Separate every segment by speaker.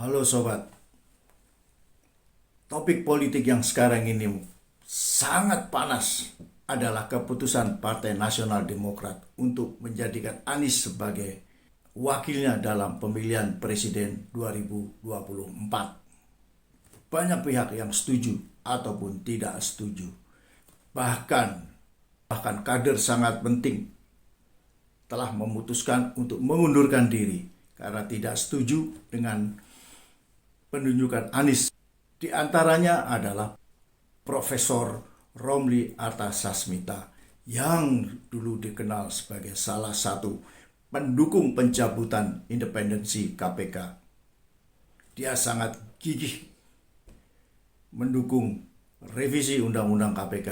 Speaker 1: Halo sobat, topik politik yang sekarang ini sangat panas adalah keputusan Partai Nasional Demokrat untuk menjadikan Anies sebagai wakilnya dalam pemilihan presiden 2024. Banyak pihak yang setuju ataupun tidak setuju. Bahkan kader sangat penting telah memutuskan untuk mengundurkan diri karena tidak setuju dengan penunjukan Anies. Di antaranya adalah Profesor Romli Artasasmita yang dulu dikenal sebagai salah satu pendukung pencabutan independensi KPK. Dia sangat gigih mendukung revisi Undang-Undang KPK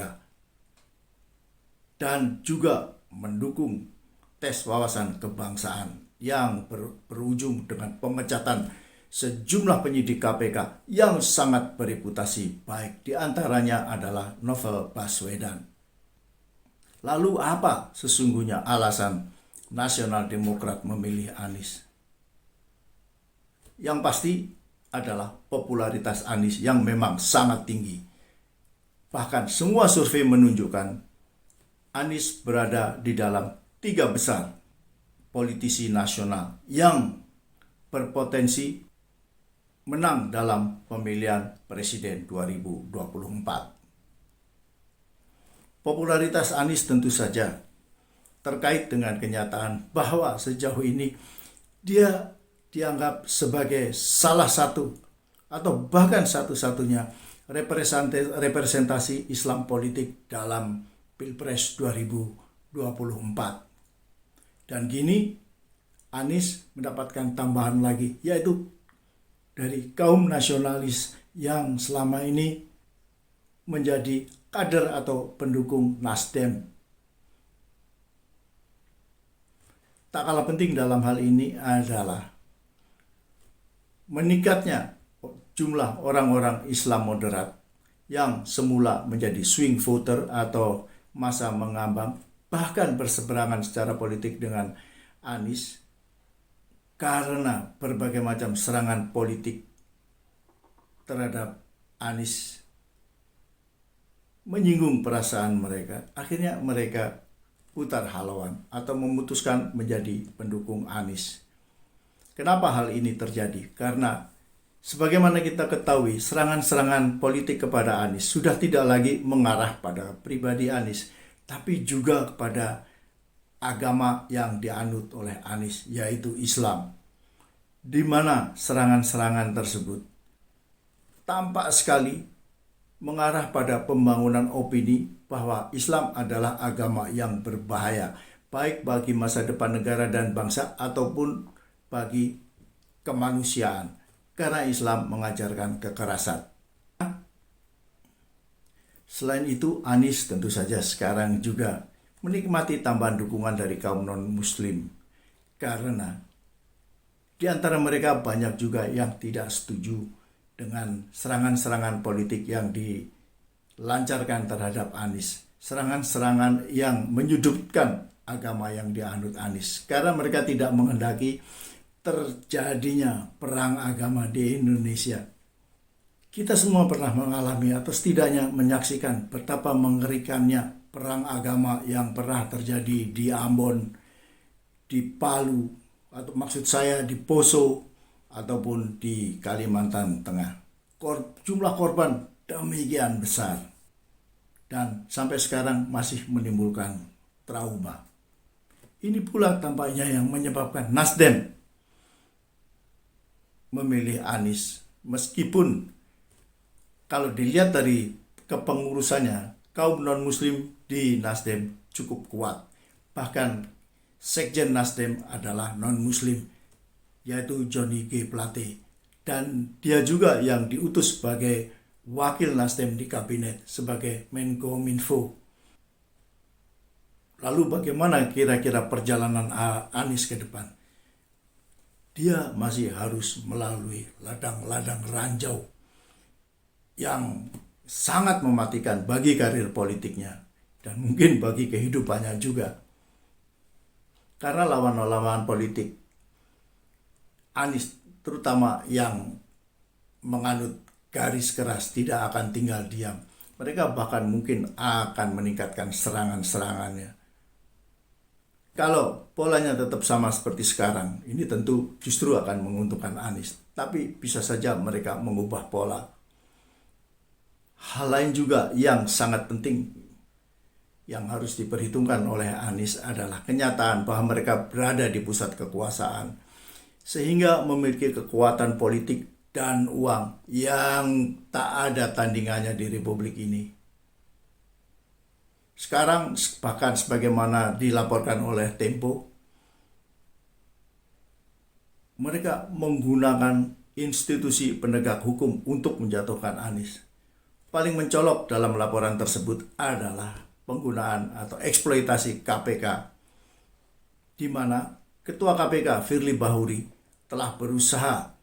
Speaker 1: dan juga mendukung tes wawasan kebangsaan yang berujung dengan pemecatan sejumlah penyidik KPK yang sangat bereputasi baik, di antaranya adalah Novel Baswedan. Lalu apa sesungguhnya alasan Nasional Demokrat memilih Anies? Yang pasti adalah popularitas Anies yang memang sangat tinggi. Bahkan semua survei menunjukkan Anies berada di dalam 3 besar politisi nasional yang berpotensi menang dalam pemilihan presiden 2024. Popularitas Anies tentu saja terkait dengan kenyataan bahwa sejauh ini dia dianggap sebagai salah satu atau bahkan satu-satunya representasi Islam politik dalam Pilpres 2024. Dan kini Anies mendapatkan tambahan lagi, yaitu dari kaum nasionalis yang selama ini menjadi kader atau pendukung Nasdem. Tak kalah penting dalam hal ini adalah meningkatnya jumlah orang-orang Islam moderat yang semula menjadi swing voter atau masa mengambang, bahkan berseberangan secara politik dengan Anies karena berbagai macam serangan politik terhadap Anies menyinggung perasaan mereka. Akhirnya mereka putar haluan atau memutuskan menjadi pendukung Anies. Kenapa hal ini terjadi? Karena sebagaimana kita ketahui, serangan-serangan politik kepada Anies sudah tidak lagi mengarah pada pribadi Anies, tapi juga kepada agama yang dianut oleh Anies, yaitu Islam. Di mana serangan-serangan tersebut tampak sekali mengarah pada pembangunan opini bahwa Islam adalah agama yang berbahaya, baik bagi masa depan negara dan bangsa ataupun bagi kemanusiaan, karena Islam mengajarkan kekerasan. Selain itu, Anies tentu saja sekarang juga menikmati tambahan dukungan dari kaum non-muslim, karena di antara mereka banyak juga yang tidak setuju dengan serangan-serangan politik yang dilancarkan terhadap Anies. Serangan-serangan yang menyudutkan agama yang dianut Anies, karena mereka tidak menghendaki terjadinya perang agama di Indonesia. Kita semua pernah mengalami atau setidaknya menyaksikan betapa mengerikannya perang agama yang pernah terjadi di Ambon, di Palu, atau maksud saya di Poso, ataupun di Kalimantan Tengah. Jumlah korban demikian besar dan sampai sekarang masih menimbulkan trauma. Ini pula tampaknya yang menyebabkan Nasdem memilih Anies, meskipun kalau dilihat dari kepengurusannya, kaum non-muslim di Nasdem cukup kuat. Bahkan Sekjen Nasdem adalah non-muslim, yaitu Johnny G. Plate. Dan dia juga yang diutus sebagai wakil Nasdem di kabinet sebagai Menkominfo. Lalu bagaimana kira-kira perjalanan Anies ke depan? Dia masih harus melalui ladang-ladang ranjau yang sangat mematikan bagi karir politiknya dan mungkin bagi kehidupannya juga. Karena lawan-lawan politik Anies terutama yang menganut garis keras tidak akan tinggal diam. Mereka bahkan mungkin akan meningkatkan serangan-serangannya. Kalau polanya tetap sama seperti sekarang, ini tentu justru akan menguntungkan Anies. Tapi bisa saja mereka mengubah pola. Hal lain juga yang sangat penting yang harus diperhitungkan oleh Anies adalah kenyataan bahwa mereka berada di pusat kekuasaan, sehingga memiliki kekuatan politik dan uang yang tak ada tandingannya di Republik ini. Sekarang bahkan sebagaimana dilaporkan oleh Tempo, mereka menggunakan institusi penegak hukum untuk menjatuhkan Anies. Paling mencolok dalam laporan tersebut adalah penggunaan atau eksploitasi KPK, di mana Ketua KPK Firly Bahuri telah berusaha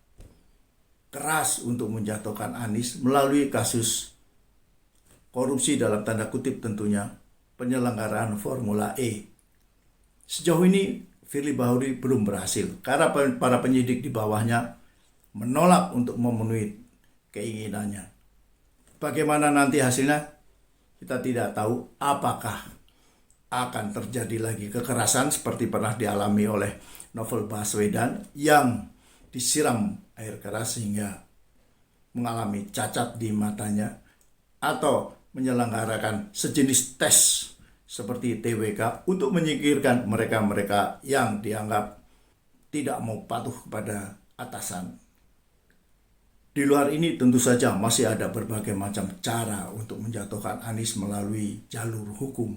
Speaker 1: keras untuk menjatuhkan Anies melalui kasus korupsi dalam tanda kutip tentunya penyelenggaraan Formula E. Sejauh ini Firly Bahuri belum berhasil karena para penyidik di bawahnya menolak untuk memenuhi keinginannya. Bagaimana nanti hasilnya? Kita tidak tahu apakah akan terjadi lagi kekerasan seperti pernah dialami oleh Novel Baswedan yang disiram air keras sehingga mengalami cacat di matanya, atau menyelenggarakan sejenis tes seperti TWK untuk menyingkirkan mereka-mereka yang dianggap tidak mau patuh kepada atasan. Di luar ini tentu saja masih ada berbagai macam cara untuk menjatuhkan Anies melalui jalur hukum.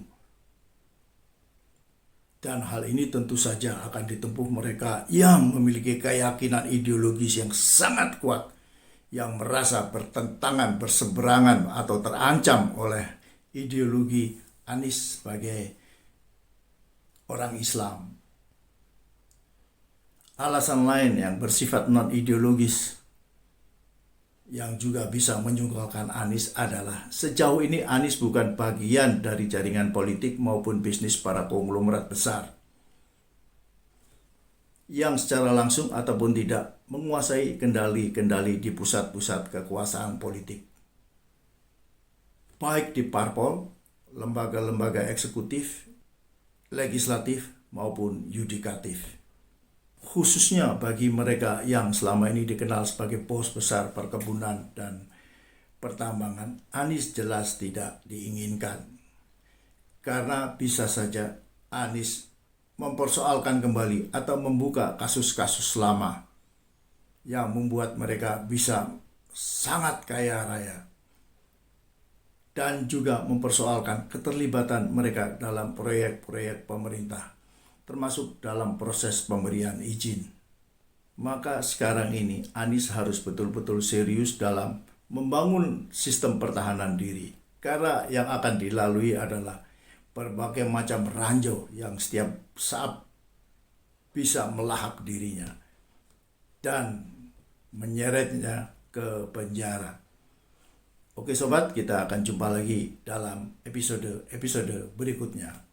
Speaker 1: Dan hal ini tentu saja akan ditempuh mereka yang memiliki keyakinan ideologis yang sangat kuat, yang merasa bertentangan, berseberangan, atau terancam oleh ideologi Anies sebagai orang Islam. Alasan lain yang bersifat non-ideologis yang juga bisa menyungkalkan Anies adalah sejauh ini Anies bukan bagian dari jaringan politik maupun bisnis para konglomerat besar yang secara langsung ataupun tidak menguasai kendali-kendali di pusat-pusat kekuasaan politik, baik di parpol, lembaga-lembaga eksekutif, legislatif maupun yudikatif. Khususnya bagi mereka yang selama ini dikenal sebagai bos besar perkebunan dan pertambangan, Anies jelas tidak diinginkan. Karena bisa saja Anies mempersoalkan kembali atau membuka kasus-kasus lama yang membuat mereka bisa sangat kaya raya, dan juga mempersoalkan keterlibatan mereka dalam proyek-proyek pemerintah, termasuk dalam proses pemberian izin. Maka sekarang ini Anies harus betul-betul serius dalam membangun sistem pertahanan diri. Karena yang akan dilalui adalah berbagai macam ranjau yang setiap saat bisa melahap dirinya dan menyeretnya ke penjara. Oke sobat, kita akan jumpa lagi dalam episode berikutnya.